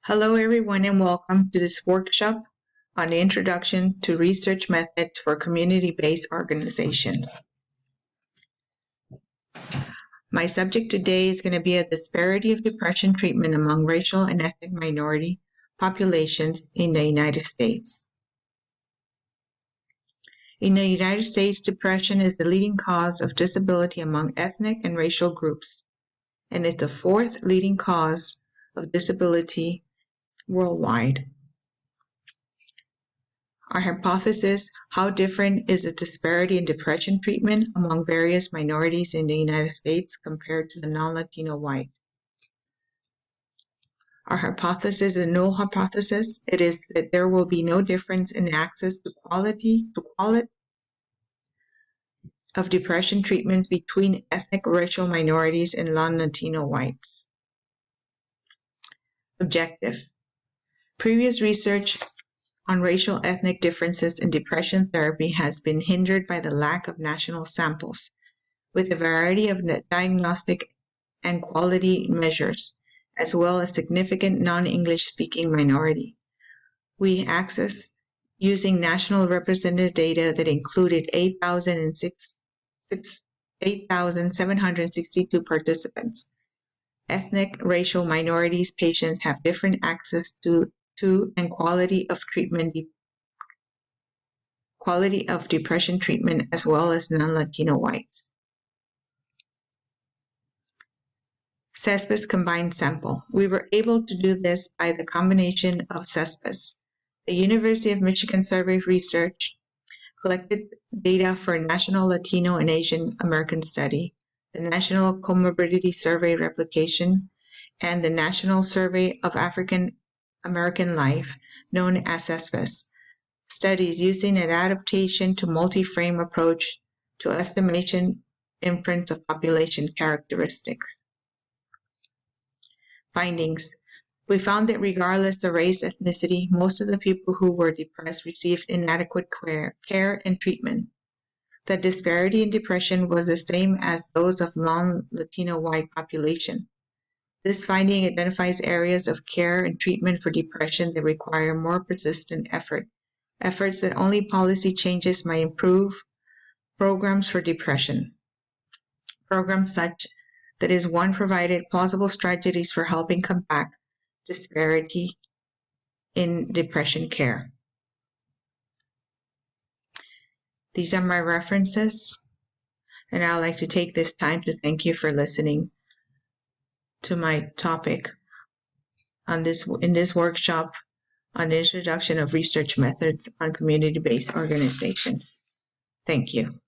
Hello everyone and welcome to this workshop on the Introduction to Research Methods for Community-Based Organizations. My subject today is going to be a disparity of depression treatment among racial and ethnic minority populations in the United States. In the United States, depression is the leading cause of disability among ethnic and racial groups, and it's the fourth leading cause of disability worldwide. Our hypothesis: how different is the disparity in depression treatment among various minorities in the United States compared to the non-Latino white? Our hypothesis is a null hypothesis. It is that there will be no difference in access to quality of depression treatments between ethnic or racial minorities and non-Latino whites. Objective: previous research on racial ethnic differences in depression therapy has been hindered by the lack of national samples, with a variety of diagnostic and quality measures, as well as significant non-English speaking minority. We accessed using national representative data that included 8,762 participants. Ethnic racial minorities patients have different access to and quality of depression treatment, as well as non-Latino whites. CESPIS combined sample. We were able to do this by the combination of CESPIS. The University of Michigan Survey Research collected data for National Latino and Asian American Study, the National Comorbidity Survey Replication, and the National Survey of African American Life, known as CESPIS, studies using an adaptation to multi-frame approach to estimation inference of population characteristics. Findings: we found that regardless of race, ethnicity, most of the people who were depressed received inadequate care and treatment. The disparity in depression was the same as those of non-Latino white population. This finding identifies areas of care and treatment for depression that require more persistent efforts that only policy changes might improve. Programs for depression. Programs such that is one provided plausible strategies for helping combat disparity in depression care. These are my references, and I'd like to take this time to thank you for listening to my topic in this workshop on the introduction of research methods on community-based organizations. Thank you.